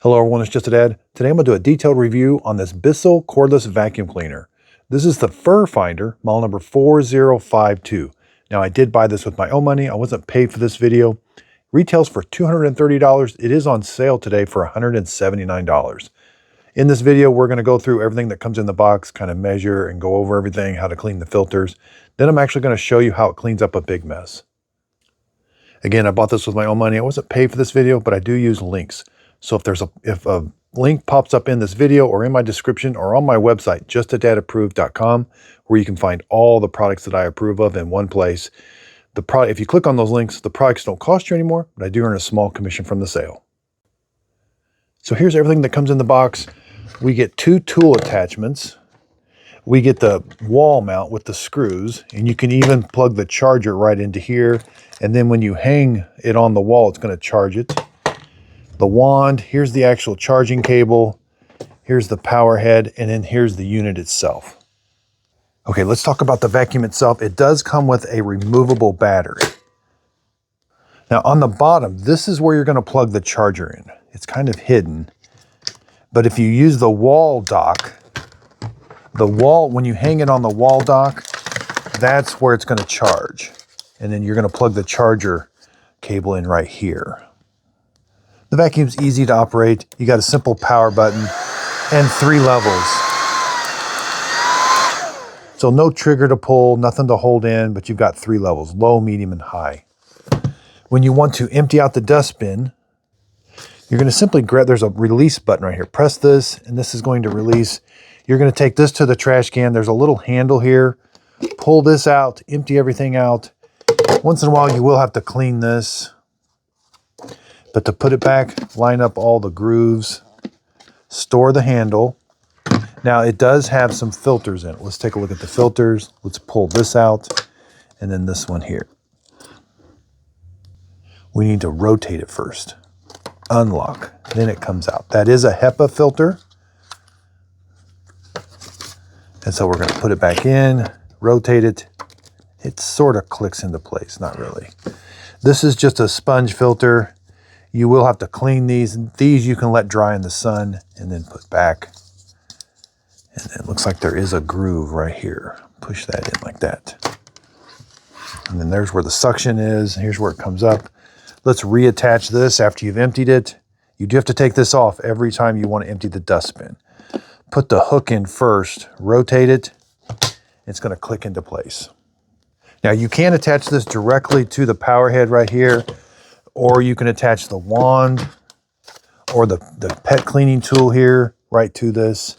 Hello everyone, it's Just a Dad. Today I'm going to do a detailed review on this Bissell cordless vacuum cleaner. This is the FurFinder, model number 4052. Now I did buy this with my own money. I wasn't paid for this video. Retails for $230. It is on sale today for $179. In this video, we're going to go through everything that comes in the box, kind of measure and go over everything, how to clean the filters. Then I'm actually going to show you how it cleans up a big mess. Again, I bought this with my own money. I wasn't paid for this video, but I do use links. So if a link pops up in this video or in my description or on my website, justadadapproved.com, where you can find all the products that I approve of in one place. If you click on those links, the products don't cost you anymore, but I do earn a small commission from the sale. So here's everything that comes in the box. We get 2 tool attachments. We get the wall mount with the screws, and you can even plug the charger right into here. And then when you hang it on the wall, it's going to charge it. The wand, here's the actual charging cable, here's the power head, and then here's the unit itself. Okay, let's talk about the vacuum itself. It does come with a removable battery. Now on the bottom, this is where you're going to plug the charger in. It's kind of hidden, but if you use the wall dock, when you hang it on the wall dock, that's where it's going to charge. And then you're going to plug the charger cable in right here. The vacuum's easy to operate. You got a simple power button and 3 levels. So no trigger to pull, nothing to hold in, but you've got 3 levels, low, medium, and high. When you want to empty out the dustbin, you're going to simply grab, there's a release button right here. Press this, and this is going to release. You're going to take this to the trash can. There's a little handle here. Pull this out, empty everything out. Once in a while, you will have to clean this. But to put it back, line up all the grooves, store the handle. Now it does have some filters in it. Let's take a look at the filters. Let's pull this out, and then this one here. We need to rotate it first. Unlock, then it comes out. That is a HEPA filter. And so we're going to put it back in, rotate it. It sort of clicks into place, not really. This is just a sponge filter. You will have to clean these. These you can let dry in the sun and then put back. And it looks like there is a groove right here. Push that in like that. And then there's where the suction is. Here's where it comes up. Let's reattach this after you've emptied it. You do have to take this off every time you want to empty the dustbin. Put the hook in first, rotate it. It's going to click into place. Now you can attach this directly to the power head right here, or you can attach the wand or the pet cleaning tool here right to this.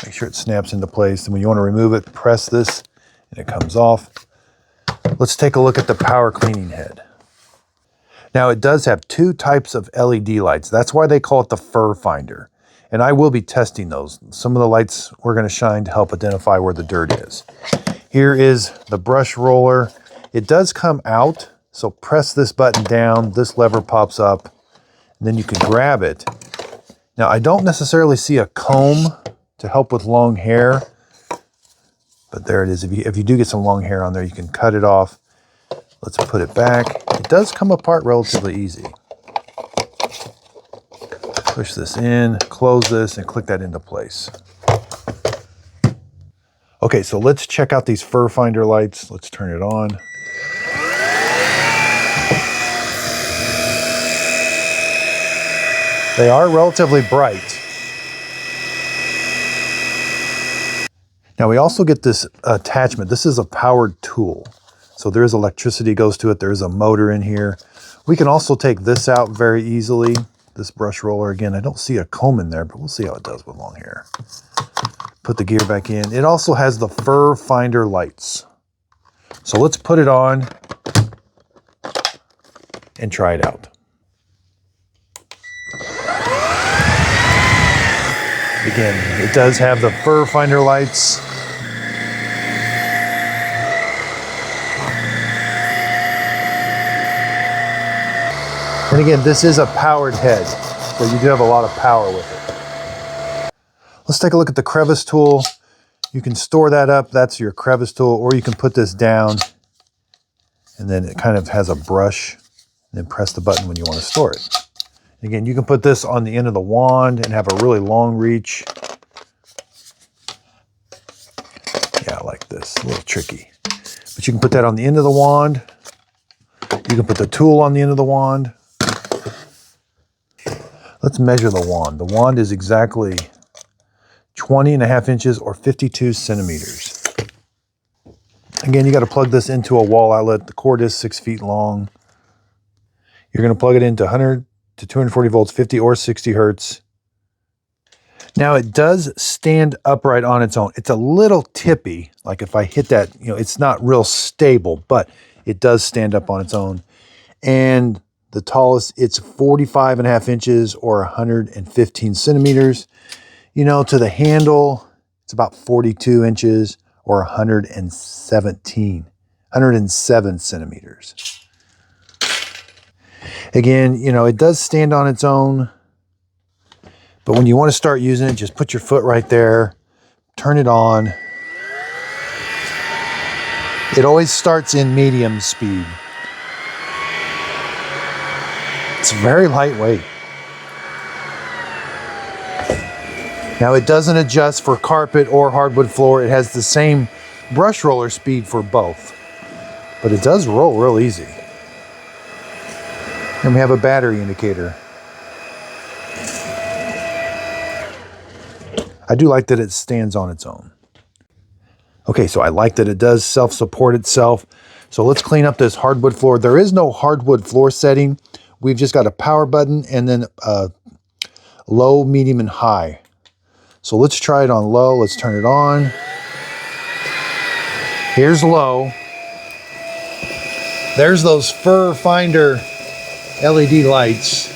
Make sure it snaps into place. And when you want to remove it, press this and it comes off. Let's take a look at the power cleaning head. Now it does have 2 types of LED lights. That's why they call it the FurFinder. And I will be testing those. Some of the lights we're going to shine to help identify where the dirt is. Here is the brush roller. It does come out. So press this button down, this lever pops up, and then you can grab it. Now I don't necessarily see a comb to help with long hair, but there it is. If you do get some long hair on there, you can cut it off. Let's put it back. It does come apart relatively easy. Push this in, close this, and click that into place. Okay, so let's check out these FurFinder lights. Let's turn it on. They are relatively bright. Now we also get this attachment. This is a powered tool. So there is electricity goes to it. There is a motor in here. We can also take this out very easily. This brush roller, again, I don't see a comb in there, but we'll see how it does with long hair. Put the gear back in. It also has the FurFinder lights. So let's put it on and try it out. Again, it does have the FurFinder lights. And again, this is a powered head, so you do have a lot of power with it. Let's take a look at the crevice tool. You can store that up. That's your crevice tool, or you can put this down and then it kind of has a brush, and then press the button when you want to store it. Again, you can put this on the end of the wand and have a really long reach. Yeah, like this, a little tricky. But you can put that on the end of the wand. You can put the tool on the end of the wand. Let's measure the wand. The wand is exactly 20.5 inches or 52 centimeters. Again, you got to plug this into a wall outlet. The cord is 6 feet long. You're going to plug it into 100 to 240 volts, 50 or 60 hertz. Now it does stand upright on its own. It's a little tippy. Like if I hit that, it's not real stable, but it does stand up on its own. And the tallest, it's 45.5 inches or 115 centimeters. To the handle, it's about 42 inches or 107 centimeters. Again, it does stand on its own, but when you want to start using it, just put your foot right there, turn it on. It always starts in medium speed. It's very lightweight. Now it doesn't adjust for carpet or hardwood floor. It has the same brush roller speed for both, but it does roll real easy. And we have a battery indicator. I do like that it stands on its own. Okay, so I like that it does self-support itself. So let's clean up this hardwood floor. There is no hardwood floor setting. We've just got a power button and then low, medium, and high. So let's try it on low. Let's turn it on. Here's low. There's those FurFinder LED lights.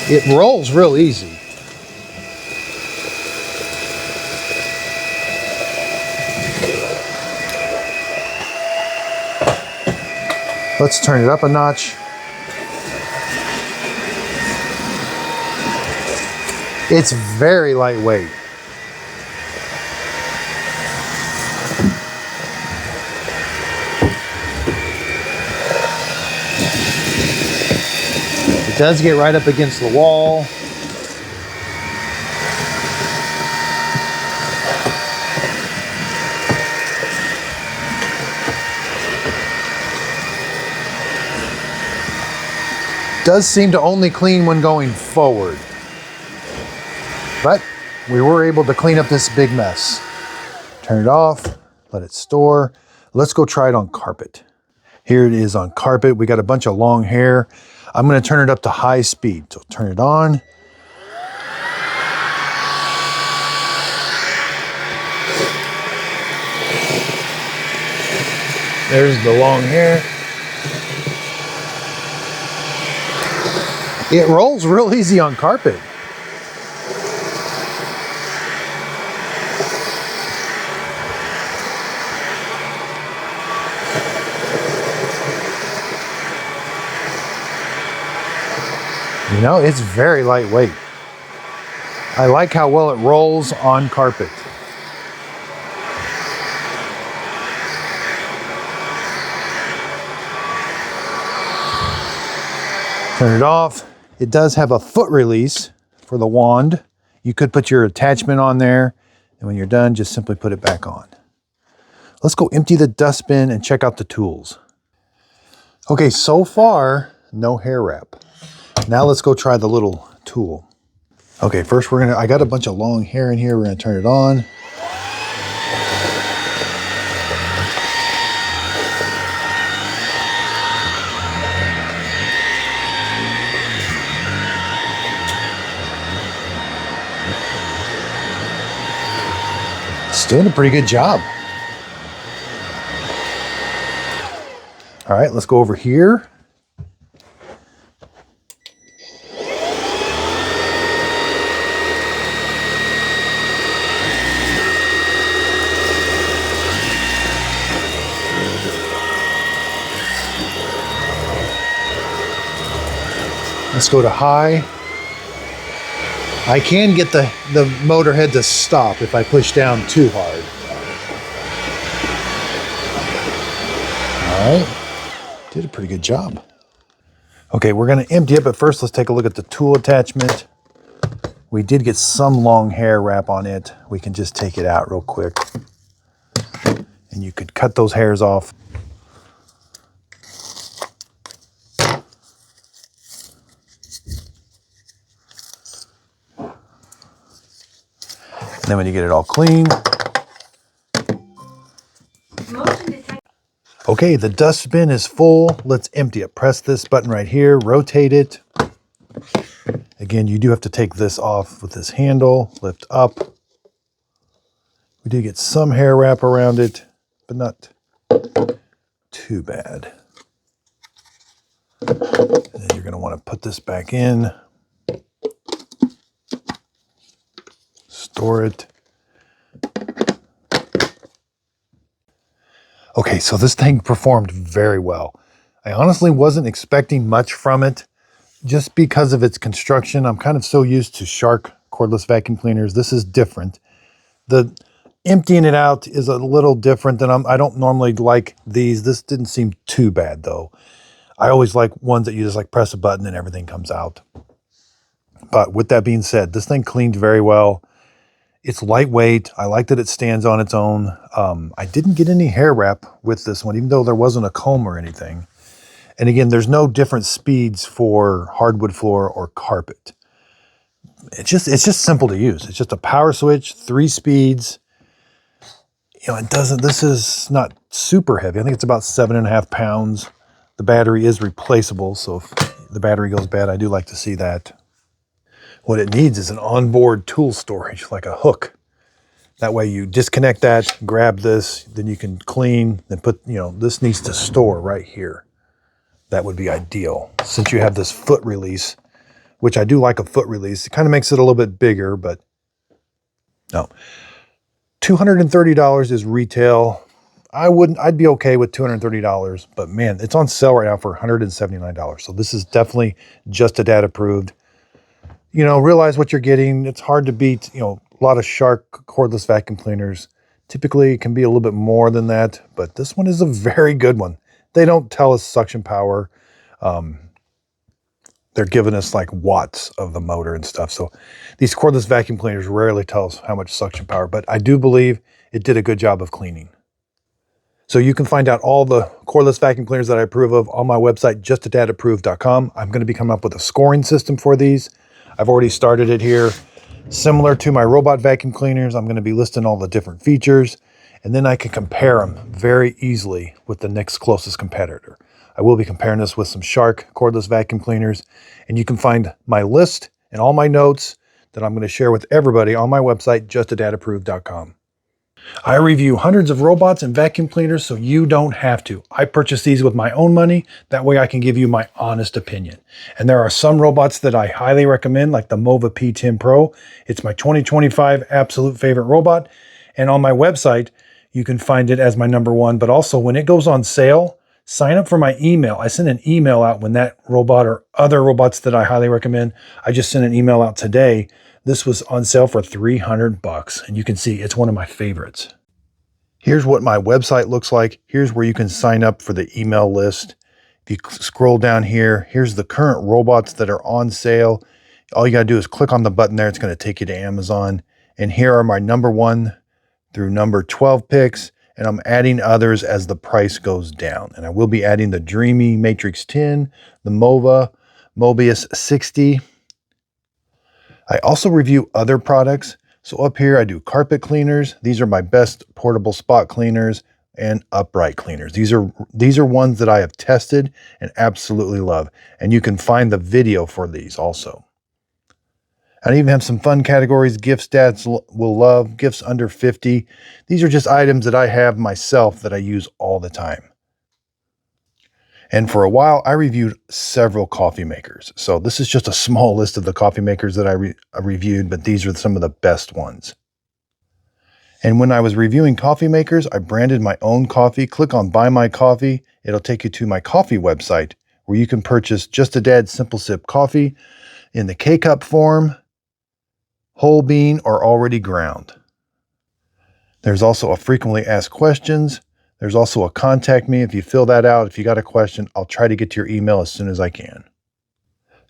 It rolls real easy. Let's turn it up a notch. It's very lightweight. It does get right up against the wall. Does seem to only clean when going forward. But we were able to clean up this big mess. Turn it off, let it store. Let's go try it on carpet. Here it is on carpet. We got a bunch of long hair. I'm going to turn it up to high speed. So turn it on. There's the long hair. It rolls real easy on carpet. It's very lightweight. I like how well it rolls on carpet. Turn it off. It does have a foot release for the wand. You could put your attachment on there, and when you're done, just simply put it back on. Let's go empty the dustbin and check out the tools. Okay, so far, no hair wrap. Now let's go try the little tool. Okay, first I got a bunch of long hair in here. We're gonna turn it on. It's doing a pretty good job. All right, let's go over here. Let's go to high. I can get the motor head to stop if I push down too hard. All right, did a pretty good job. Okay, we're going to empty it, but first let's take a look at the tool attachment. We did get some long hair wrap on it. We can just take it out real quick. And you could cut those hairs off. And then when you get it all clean. Okay, the dustbin is full. Let's empty it. Press this button right here, rotate it. Again, you do have to take this off with this handle, lift up. We do get some hair wrap around it, but not too bad. And then you're going to want to put this back in. Store it. Okay, so this thing performed very well. I honestly wasn't expecting much from it just because of its construction. I'm kind of so used to Shark cordless vacuum cleaners. This is different. The emptying it out is a little different than I don't normally like these. This didn't seem too bad though. I always like ones that you just like press a button and everything comes out. But with that being said, this thing cleaned very well. It's lightweight. I like that it stands on its own. I didn't get any hair wrap with this one, even though there wasn't a comb or anything. And again, there's no different speeds for hardwood floor or carpet. It's just simple to use. It's just a power switch, 3 speeds. You know, this is not super heavy. I think it's about 7.5 pounds. The battery is replaceable, so if the battery goes bad, I do like to see that. What it needs is an onboard tool storage, like a hook. That way you disconnect that, grab this, then you can clean, then put, this needs to store right here. That would be ideal. Since you have this foot release, which I do like a foot release, it kind of makes it a little bit bigger, but no. $230 is retail. I'd be okay with $230, but man, it's on sale right now for $179. So this is definitely Just a Dad approved. Realize what you're getting. It's hard to beat, a lot of Shark cordless vacuum cleaners. Typically, it can be a little bit more than that, but this one is a very good one. They don't tell us suction power. They're giving us like watts of the motor and stuff. So these cordless vacuum cleaners rarely tell us how much suction power, but I do believe it did a good job of cleaning. So you can find out all the cordless vacuum cleaners that I approve of on my website, justadadapproved.com. I'm going to be coming up with a scoring system for these. I've already started it here. Similar to my robot vacuum cleaners, I'm going to be listing all the different features, and then I can compare them very easily with the next closest competitor. I will be comparing this with some Shark cordless vacuum cleaners, and you can find my list and all my notes that I'm going to share with everybody on my website, justadadapproved.com. I review hundreds of robots and vacuum cleaners so you don't have to. I purchase these with my own money. That way I can give you my honest opinion. And there are some robots that I highly recommend, like the Mova P10 Pro. It's my 2025 absolute favorite robot. And on my website, you can find it as my #1. But also when it goes on sale, sign up for my email. I send an email out when that robot or other robots that I highly recommend. I just sent an email out today. This was on sale for $300, and you can see it's one of my favorites. Here's what my website looks like. Here's where you can sign up for the email list. If you scroll down here, here's the current robots that are on sale. All you gotta do is click on the button there. It's gonna take you to Amazon. And here are my #1 through #12 picks, and I'm adding others as the price goes down. And I will be adding the Dreamy Matrix 10, the Mova, Mobius 60. I also review other products. So up here, I do carpet cleaners. These are my best portable spot cleaners and upright cleaners. These are ones that I have tested and absolutely love. And you can find the video for these also. I even have some fun categories. Gifts dads will love, gifts under 50. These are just items that I have myself that I use all the time. And for a while, I reviewed several coffee makers. So this is just a small list of the coffee makers that I reviewed, but these are some of the best ones. And when I was reviewing coffee makers, I branded my own coffee. Click on Buy My Coffee. It'll take you to my coffee website where you can purchase Just a Dad Simple Sip coffee in the K-Cup form, whole bean, or already ground. There's also a frequently asked questions. There's also a contact me. If you fill that out, if you got a question, I'll try to get to your email as soon as I can.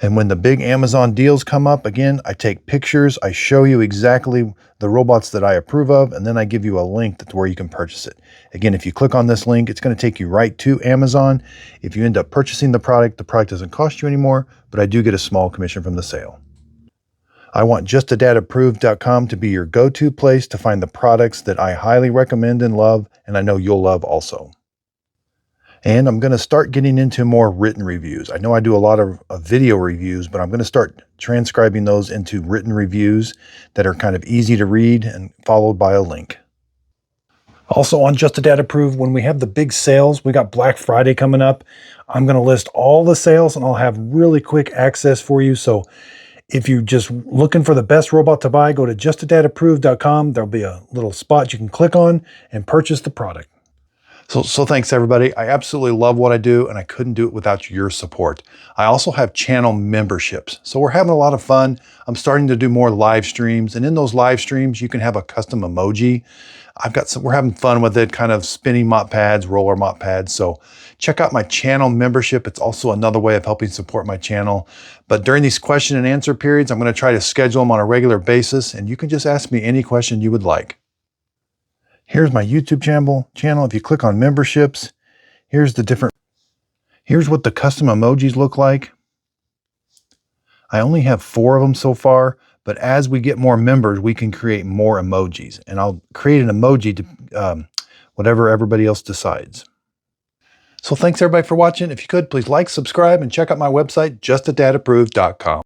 And when the big Amazon deals come up, again, I take pictures, I show you exactly the robots that I approve of, and then I give you a link that's where you can purchase it. Again, if you click on this link, it's going to take you right to Amazon. If you end up purchasing the product doesn't cost you anymore, but I do get a small commission from the sale. I want justadadapproved.com to be your go-to place to find the products that I highly recommend and love, and I know you'll love also. And I'm going to start getting into more written reviews. I know I do a lot of video reviews, but I'm going to start transcribing those into written reviews that are kind of easy to read and followed by a link. Also on Just a Dad Approved, when we have the big sales, we got Black Friday coming up. I'm going to list all the sales and I'll have really quick access for you. So if you're just looking for the best robot to buy, go to justadadapproved.com. There'll be a little spot you can click on and purchase the product. So thanks everybody. I absolutely love what I do and I couldn't do it without your support. I also have channel memberships. So we're having a lot of fun. I'm starting to do more live streams, and in those live streams, you can have a custom emoji. We're having fun with it, kind of spinning mop pads, roller mop pads. So check out my channel membership. It's also another way of helping support my channel. But during these question and answer periods, I'm going to try to schedule them on a regular basis, and you can just ask me any question you would like. Here's my YouTube channel. If you click on memberships, here's what the custom emojis look like. I only have 4 of them so far, but as we get more members, we can create more emojis, and I'll create an emoji to whatever everybody else decides. So thanks everybody for watching. If you could, please like, subscribe, and check out my website, justadadapproved.com.